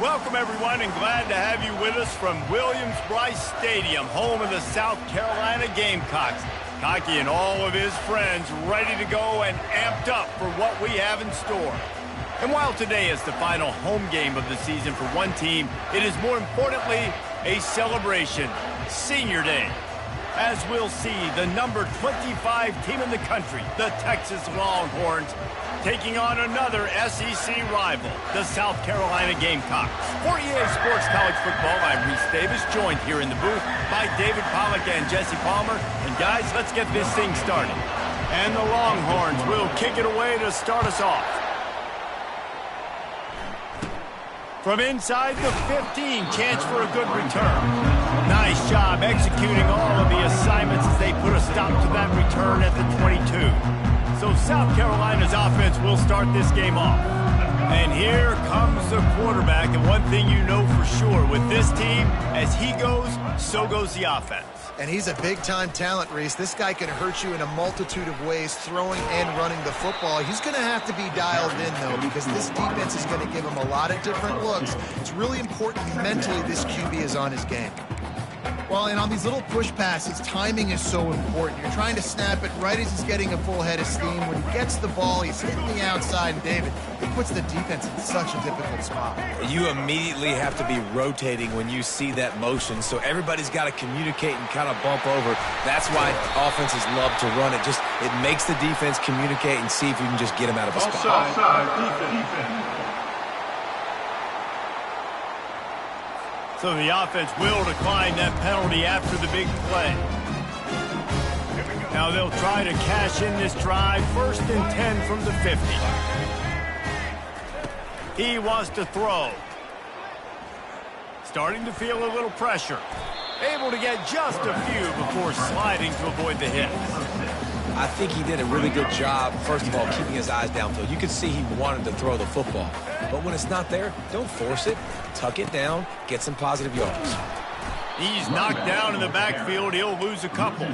Welcome, everyone, and glad to have you with us from Williams-Brice Stadium, home of the South Carolina Gamecocks. Cocky and all of his friends ready to go and amped up for what we have in store. And while today is the final home game of the season for one team, it is more importantly a celebration, Senior Day. As we'll see, the number 25 team in the country, the Texas Longhorns, taking on another SEC rival, the South Carolina Gamecocks. For EA Sports College Football, I'm Reese Davis, joined here in the booth by David Pollack and Jesse Palmer. And guys, let's get this thing started. And the Longhorns will kick it away to start us off. From inside the 15, chance for a good return. Nice job executing all of the assignments as they put a stop to that return at the 22. So South Carolina's offense will start this game off. And here comes the quarterback. And one thing you know for sure, with this team, as he goes, so goes the offense. And he's a big-time talent, Reese. This guy can hurt you in a multitude of ways, throwing and running the football. He's going to have to be dialed in, though, because this defense is going to give him a lot of different looks. It's really important mentally this QB is on his game. Well, and on these little push passes, timing is so important. You're trying to snap it right as he's getting a full head of steam. When he gets the ball, he's hitting the outside. And David, it puts the defense in such a difficult spot. You immediately have to be rotating when you see that motion, so everybody's got to communicate and kind of bump over. That's why offenses love to run it. It makes the defense communicate and see if you can just get him out of a spot. Offside, defense. So the offense will decline that penalty after the big play. Now they'll try to cash in this drive. 1st and 10 from the 50. He wants to throw. Starting to feel a little pressure. Able to get just a few before sliding to avoid the hit. I think he did a really good job, first of all, keeping his eyes downfield. You could see he wanted to throw the football. But when it's not there, don't force it. Tuck it down, get some positive yards. He's knocked down in the backfield. He'll lose a couple.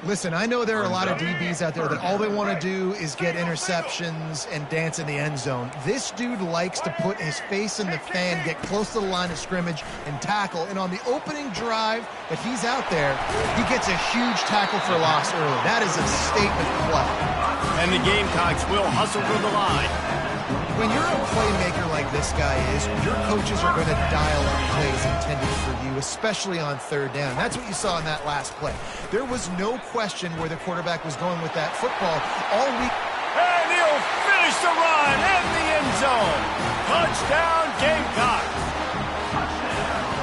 Listen, I know there are a lot of DBs out there that all they want to do is get interceptions and dance in the end zone. This dude likes to put his face in the fan, get close to the line of scrimmage, and tackle. And on the opening drive that he's out there, he gets a huge tackle for loss early. That is a statement play. And the Gamecocks will hustle for the line. When you're a playmaker like this guy is, your coaches are going to dial up plays intended for you, especially on 3rd down. That's what you saw in that last play. There was no question where the quarterback was going with that football all week. And he'll finish the run in the end zone. Touchdown, Gamecocks.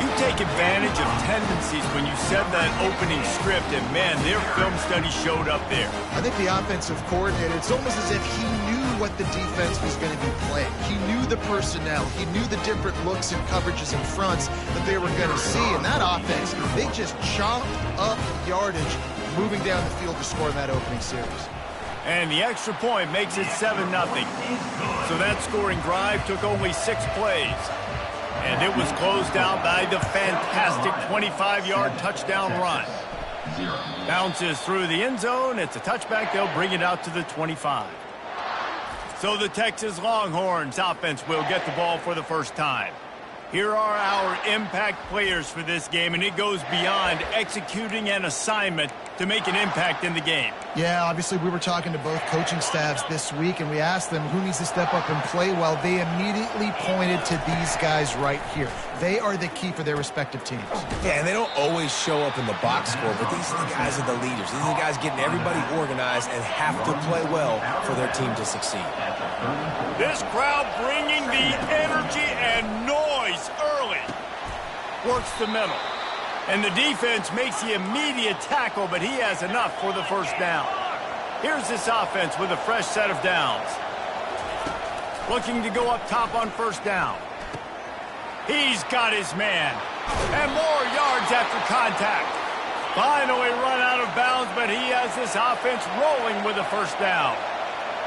You take advantage of tendencies when you said that opening script, and man, their film study showed up there. I think the offensive coordinator, it's almost as if he knew what the defense was going to be playing. He knew the personnel. He knew the different looks and coverages and fronts that they were going to see. And that offense, they just chopped up yardage moving down the field to score in that opening series. And the extra point makes it 7-0. So that scoring drive took only 6 plays. And it was closed out by the fantastic 25-yard touchdown run. Bounces through the end zone. It's a touchback. They'll bring it out to the 25. So the Texas Longhorns offense will get the ball for the first time. Here are our impact players for this game, and it goes beyond executing an assignment to make an impact in the game. Yeah, obviously we were talking to both coaching staffs this week, and we asked them who needs to step up and play well. They immediately pointed to these guys right here. They are the key for their respective teams. Yeah, and they don't always show up in the box score, but these are the guys are the leaders. These are the guys getting everybody organized and have to play well for their team to succeed. This crowd bringing the energy and noise early. Works the middle. And the defense makes the immediate tackle, but he has enough for the first down. Here's this offense with a fresh set of downs. Looking to go up top on 1st down. He's got his man. And more yards after contact. Finally run out of bounds, but he has this offense rolling with a 1st down.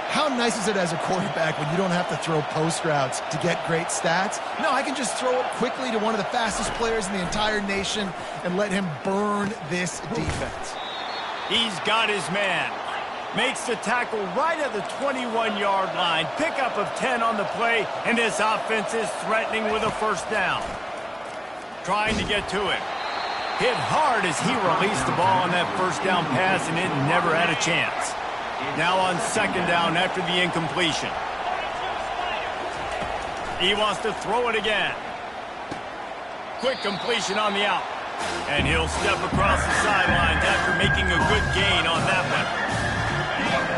How nice is it as a quarterback when you don't have to throw post routes to get great stats? No, I can just throw it quickly to one of the fastest players in the entire nation and let him burn this defense. He's got his man. Makes the tackle right at the 21-yard line. Pickup of 10 on the play, and this offense is threatening with a first down. Trying to get to it. Hit hard as he released the ball on that first down pass, and it never had a chance. Now on second down after the incompletion. He wants to throw it again. Quick completion on the out. And he'll step across the sidelines after making a good gain on that one.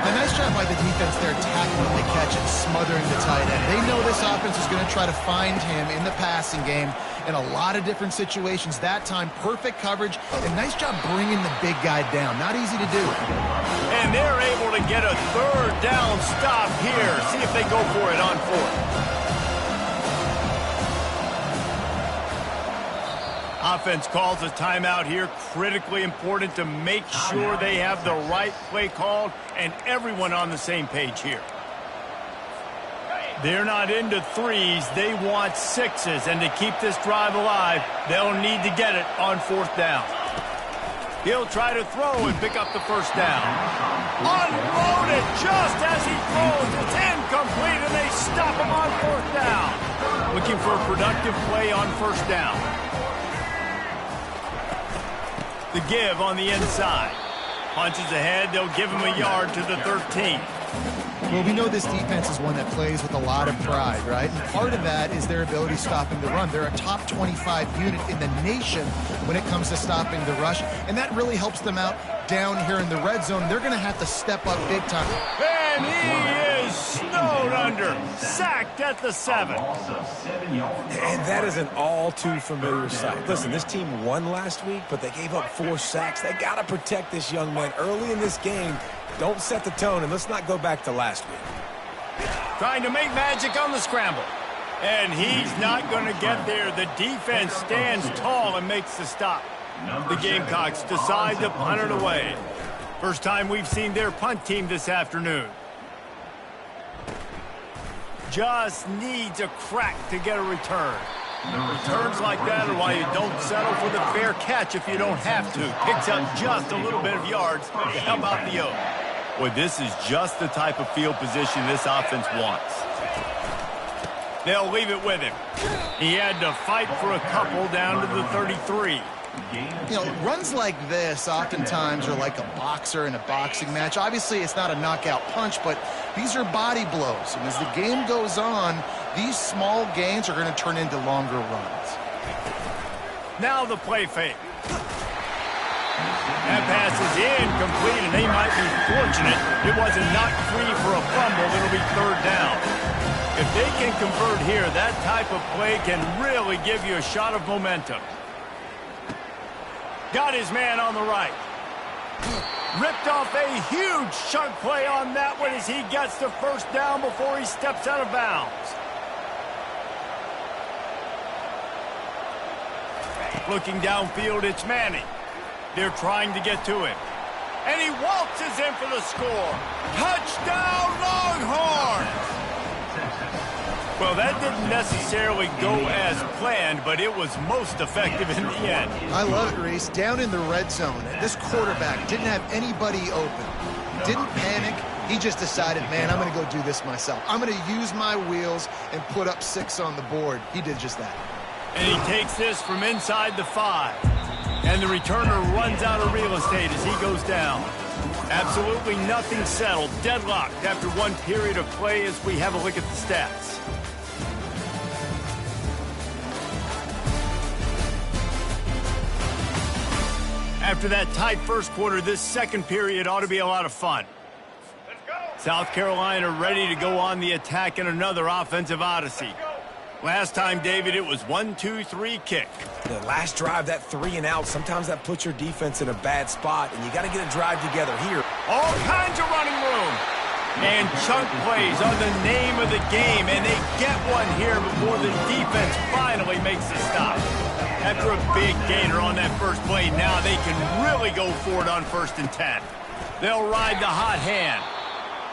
A nice job by the defense there, tackling the catch and smothering the tight end. They know this offense is going to try to find him in the passing game in a lot of different situations. That time, perfect coverage, and nice job bringing the big guy down. Not easy to do. And they're able to get a third down stop here. See if they go for it on fourth. Offense calls a timeout here. Critically important to make sure they have the right play called and everyone on the same page here. They're not into threes. They want sixes. And to keep this drive alive, they'll need to get it on fourth down. He'll try to throw and pick up the first down. Unloaded just as he throws. It's incomplete, and they stop him on fourth down. Looking for a productive play on first down. The give on the inside. Punches ahead. They'll give him a yard to the 13. Well, we know this defense is one that plays with a lot of pride, right? And part of that is their ability stopping the run. They're a top 25 unit in the nation when it comes to stopping the rush, and that really helps them out down here in the red zone. They're going to have to step up big time. And he is snowed under. Sacked at the 7. And that is an all too familiar sight. Listen, this team won last week, but they gave up 4 sacks. They got to protect this young man early in this game. Don't set the tone, and let's not go back to last week. Trying to make magic on the scramble. And he's not going to get there. The defense stands tall and makes the stop. The Gamecocks decide to punt it away. First time we've seen their punt team this afternoon. Just needs a crack to get a return. Returns like that are why you don't settle for the fair catch if you don't have to. Picks up just a little bit of yards to help out the Oak. Well, this is just the type of field position this offense wants. They'll leave it with him. He had to fight for a couple down to the 33. You know, runs like this oftentimes are like a boxer in a boxing match. Obviously, it's not a knockout punch, but these are body blows. And as the game goes on, these small gains are going to turn into longer runs. Now the play fake. That pass is incomplete, and they might be fortunate it wasn't knocked free for a fumble. It'll be third down. If they can convert here, that type of play can really give you a shot of momentum. Got his man on the right. Ripped off a huge chunk play on that one as he gets the first down before he steps out of bounds. Looking downfield, it's Manning. They're trying to get to him. And he waltzes in for the score. Touchdown, Longhorns! Well, that didn't necessarily go as planned, but it was most effective in the end. I love it, Reese. Down in the red zone, this quarterback didn't have anybody open. Didn't panic. He just decided, man, I'm going to go do this myself. I'm going to use my wheels and put up 6 on the board. He did just that. And he takes this from inside the 5. And the returner runs out of real estate as he goes down. Absolutely nothing settled. Deadlocked after one period of play as we have a look at the stats. After that tight first quarter, this second period ought to be a lot of fun. Let's go. South Carolina ready to go on the attack in another offensive odyssey. Last time, David, it was 1-2-3 kick. The last drive, that 3 and out, sometimes that puts your defense in a bad spot, and you got to get a drive together here. All kinds of running room. And chunk plays are the name of the game, and they get one here before the defense finally makes the stop. After a big gainer on that first play, now they can really go for it on 1st and 10. They'll ride the hot hand.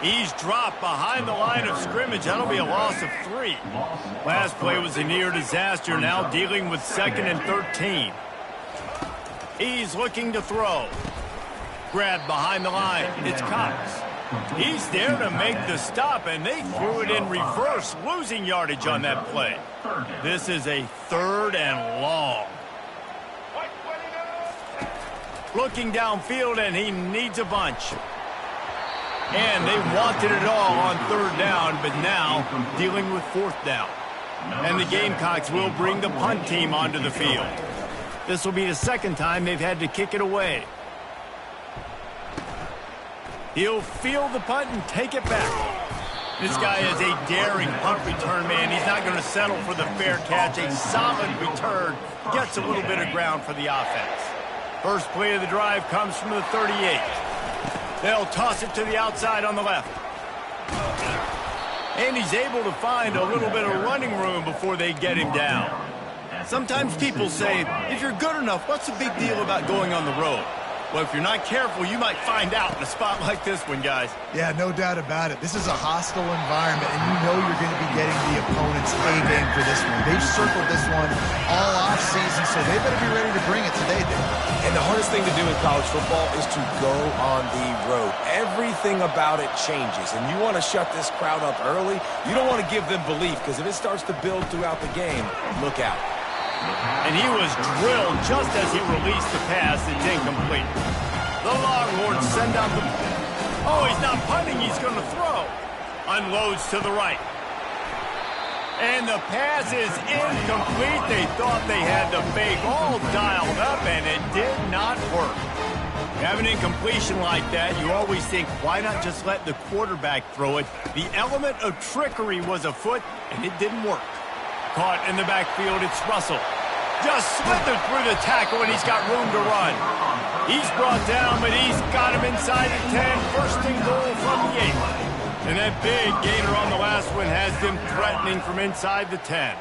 He's dropped behind the line of scrimmage. That'll be a loss of 3. Last play was a near disaster, now dealing with 2nd and 13. He's looking to throw. Grabbed behind the line. It's Cox. He's there to make the stop, and they threw it in reverse, losing yardage on that play. This is a 3rd and long. Looking downfield, and he needs a bunch. And they wanted it all on 3rd down, but now dealing with 4th down. And the Gamecocks will bring the punt team onto the field. This will be the 2nd time they've had to kick it away. He'll field the punt and take it back. This guy is a daring punt return man. He's not going to settle for the fair catch. A solid return gets a little bit of ground for the offense. First play of the drive comes from the 38. They'll toss it to the outside on the left. And he's able to find a little bit of running room before they get him down. Sometimes people say, if you're good enough, what's the big deal about going on the road? Well, if you're not careful, you might find out in a spot like this one, guys. Yeah, no doubt about it. This is a hostile environment, and you know you're going to be getting the opponent's A-game for this one. They've circled this one all offseason, so they better be ready to bring it today, Dave. And the hardest thing to do in college football is to go on the road. Everything about it changes, and you want to shut this crowd up early. You don't want to give them belief, because if it starts to build throughout the game, look out. And he was drilled just as he released the pass. It's incomplete. The Longhorns send out the... Oh, he's not punting. He's going to throw. Unloads to the right. And the pass is incomplete. They thought they had the fake all dialed up, and it did not work. You have an incompletion like that, you always think, why not just let the quarterback throw it? The element of trickery was afoot, and it didn't work. Caught in the backfield, it's Russell. Just slithered through the tackle, and he's got room to run. He's brought down, but he's got him inside the 10. First and goal from the 8. And that big gainer on the last one has them threatening from inside the 10.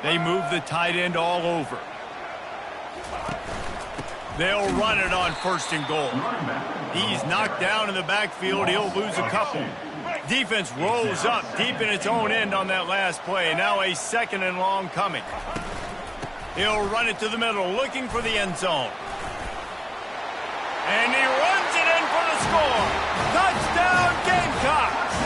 They move the tight end all over. They'll run it on 1st and goal. He's knocked down in the backfield. He'll lose a couple. Defense rolls up deep in its own end on that last play. Now a 2nd and long coming. He'll run it to the middle, looking for the end zone. And he runs it in for the score. Touchdown, Gamecocks!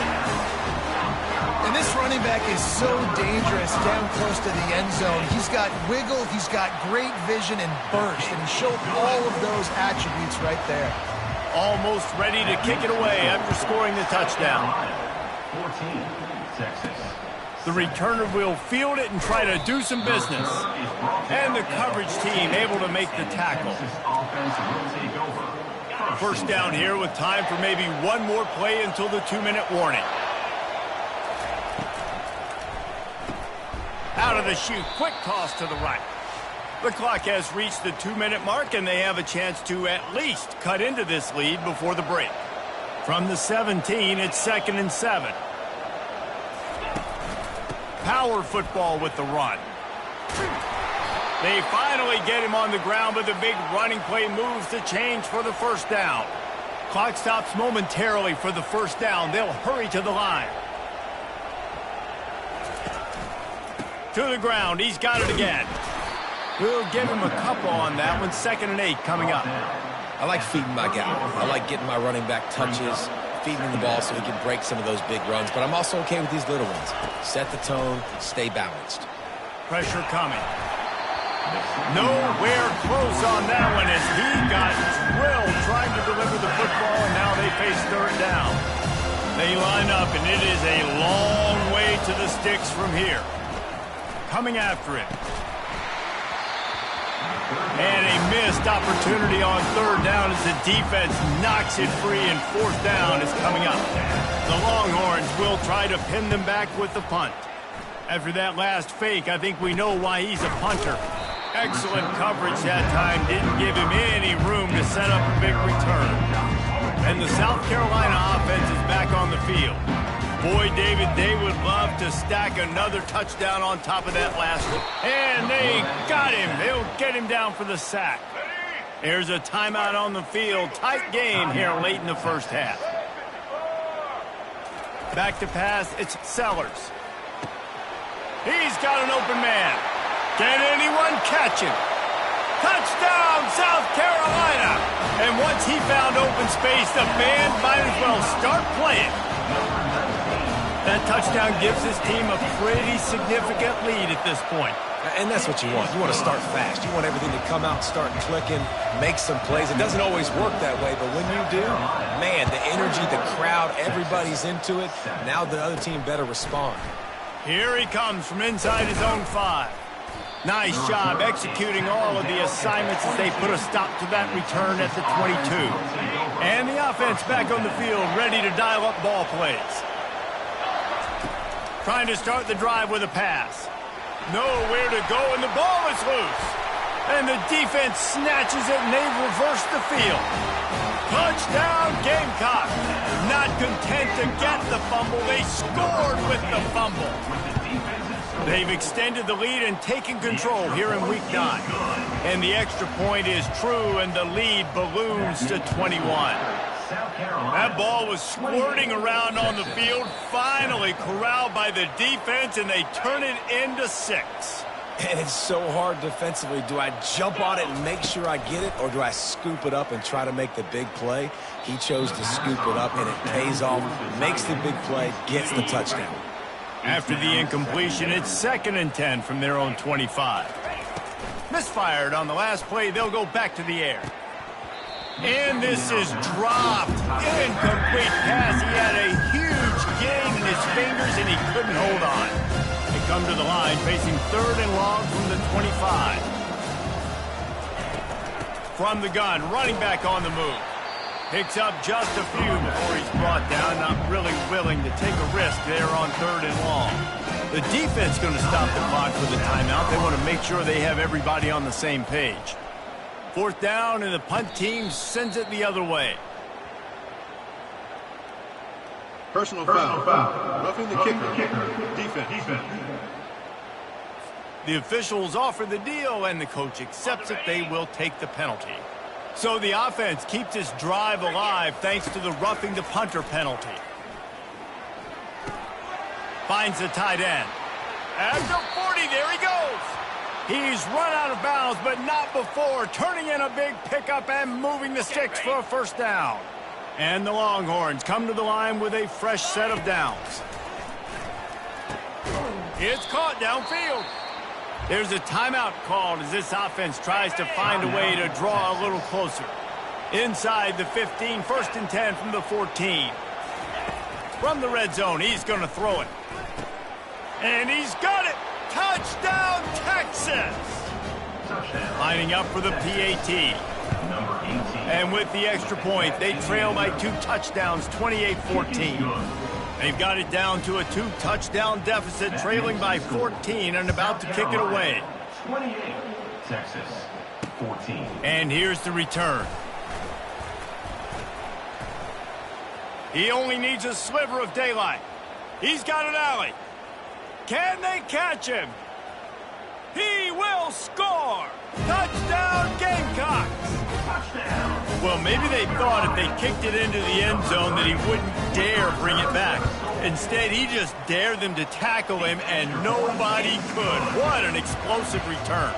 And this running back is so dangerous down close to the end zone. He's got wiggle, he's got great vision and burst, and he showed all of those attributes right there. Almost ready to kick it away after scoring the touchdown. 14, Texas. The returner will field it and try to do some business. And the coverage team able to make the tackle. First down here with time for maybe one more play until the 2-minute warning. Out of the chute, quick toss to the right. The clock has reached the 2-minute mark, and they have a chance to at least cut into this lead before the break. From the 17, it's 2nd and 7. Power football with the run. They finally get him on the ground, but the big running play moves the change for the first down. Clock stops momentarily for the first down. They'll hurry to the line. To the ground. He's got it again. We'll give him a couple on that one. 2nd and 8 coming up. I like feeding my guy. I like getting my running back touches, feeding him the ball so he can break some of those big runs. But I'm also okay with these little ones. Set the tone, stay balanced. Pressure coming. Nowhere close on that one as he got drilled trying to deliver the football, and now they face 3rd down. They line up, and it is a long way to the sticks from here. Coming after it. And a missed opportunity on 3rd down as the defense knocks it free, and 4th down is coming up. The Longhorns will try to pin them back with the punt. After that last fake, I think we know why he's a punter. Excellent coverage that time. Didn't give him any room to set up a big return. And the South Carolina offense is back on the field. Boy, David, they would love to stack another touchdown on top of that last one. And they got him. They'll get him down for the sack. There's a timeout on the field. Tight game here late in the first half. Back to pass. It's Sellers. He's got an open man. Can anyone catch him? Touchdown, South Carolina! And once he found open space, the band might as well start playing. That touchdown gives his team a pretty significant lead at this point. And that's what you want. You want to start fast. You want everything to come out, start clicking, make some plays. It doesn't always work that way, but when you do, man, the energy, the crowd, everybody's into it. Now the other team better respond. Here he comes from inside his own 5. Nice job executing all of the assignments as they put a stop to that return at the 22. And the offense back on the field, ready to dial up ball plays. Trying to start the drive with a pass. Nowhere to go, and the ball is loose. And the defense snatches it, and they reverse the field. Touchdown, Gamecock. Not content to get the fumble, they scored with the fumble. They've extended the lead and taken control here in Week 9. And the extra point is true, and the lead balloons to 21. That ball was squirting around on the field, finally corralled by the defense, and they turn it into 6. And it's so hard defensively. Do I jump on it and make sure I get it, or do I scoop it up and try to make the big play? He chose to scoop it up, and it pays off, makes the big play, gets the touchdown. After the incompletion, it's 2nd and 10 from their own 25. Misfired on the last play, they'll go back to the air. And this is dropped. Incomplete pass. He had a huge gain in his fingers, and he couldn't hold on. They come to the line, facing 3rd and long from the 25. From the gun, running back on the move. Picks up just a few before he's brought down, not really willing to take a risk there on 3rd and long. The defense going to stop the clock for the timeout. They want to make sure they have everybody on the same page. 4th down, and the punt team sends it the other way. Personal foul. Roughing the kicker. Defense. The officials offer the deal, and the coach accepts it. They will take the penalty. So the offense keeps this drive alive thanks to the roughing the punter penalty. Finds the tight end. At the 40, there he goes. He's run out of bounds, but not before turning in a big pickup and moving the sticks for a 1st down. And the Longhorns come to the line with a fresh set of downs. It's caught downfield. There's a timeout called as this offense tries to find a way to draw a little closer. Inside the 15, 1st and 10 from the 14. From the red zone, he's going to throw it. And he's got it! Touchdown, Texas! Lining up for the PAT. And with the extra point, they trail by 2 touchdowns, 28-14. They've got it down to a 2-touchdown deficit, trailing by 14 and about to kick it away. 28, Texas, 14. And here's the return. He only needs a sliver of daylight. He's got an alley. Can they catch him? He will score! Touchdown, Gamecocks! Touchdown. Well, maybe they thought if they kicked it into the end zone that he wouldn't dare bring it back. Instead, he just dared them to tackle him, and nobody could. What an explosive return.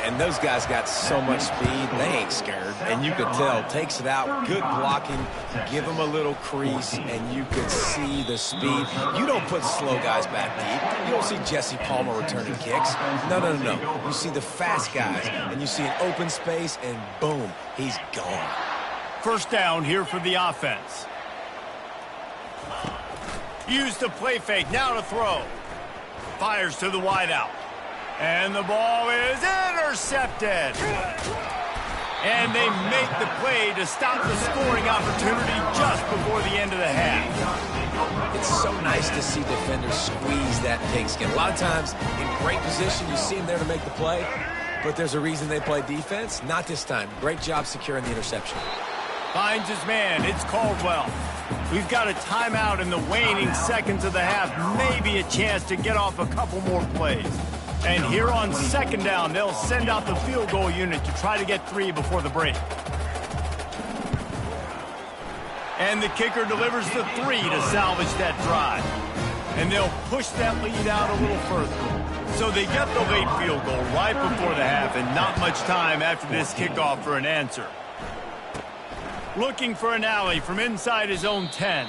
And those guys got so much speed, they ain't scared. And you could tell, takes it out, good blocking, give them a little crease, and you could see the speed. You don't put slow guys back deep. You don't see Jesse Palmer returning kicks. No. You see the fast guys, and you see an open space, and boom, he's gone. 1st down here for the offense. Use the play fake, now to throw. Fires to the wideout. And the ball is intercepted. And they make the play to stop the scoring opportunity just before the end of the half. It's so nice to see defenders squeeze that pigskin. A lot of times, in great position, you see them there to make the play, but there's a reason they play defense. Not this time. Great job securing the interception. Finds his man. It's Caldwell. We've got a timeout in the waning seconds of the half. Maybe a chance to get off a couple more plays. And here on 2nd down, they'll send out the field goal unit to try to get 3 before the break. And the kicker delivers the 3 to salvage that drive. and they'll push that lead out a little further. So they get the late field goal right before the half, and not much time after this kickoff for an answer. Looking for an alley from inside his own 10.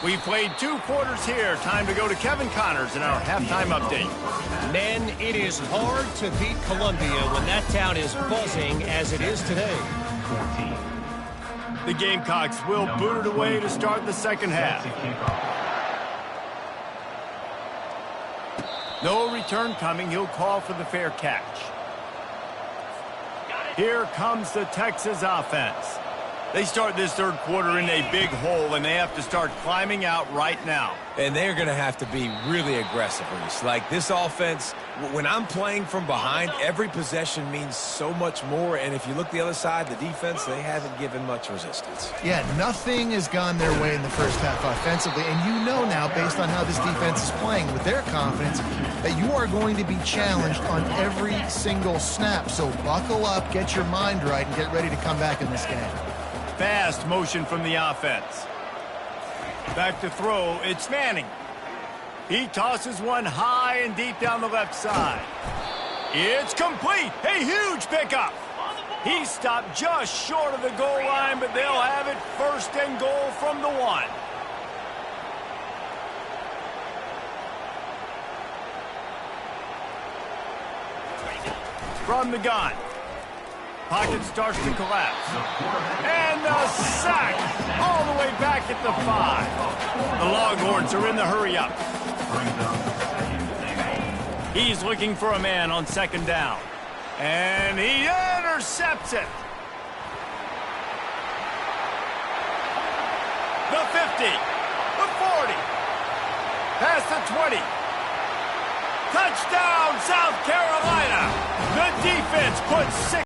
We played 2 quarters here. Time to go to Kevin Connors in our halftime update. Men, it is hard to beat Columbia when that town is buzzing as it is today. 14. The Gamecocks will boot it away to start the second half. No return coming. He'll call for the fair catch. Here comes the Texas offense. They start this third quarter in a big hole, and they have to start climbing out right now. And they're going to have to be really aggressive, Reese. Like this offense, when I'm playing from behind, every possession means so much more. And if you look the other side, the defense, they haven't given much resistance. Yeah, nothing has gone their way in the first half offensively. And you know now, based on how this defense is playing with their confidence, that you are going to be challenged on every single snap. So buckle up, get your mind right, and get ready to come back in this game. Fast motion from the offense. Back to throw, it's Manning. He tosses one high and deep down the left side. It's complete. A huge pickup. He stopped just short of the goal line, but they'll have it first and goal from the 1. From the gun. Pocket starts to collapse. And the sack all the way back at the 5. The Longhorns are in the hurry up. He's looking for a man on second down. And he intercepts it. The 50. The 40. Past the 20. Touchdown, South Carolina. The defense puts 6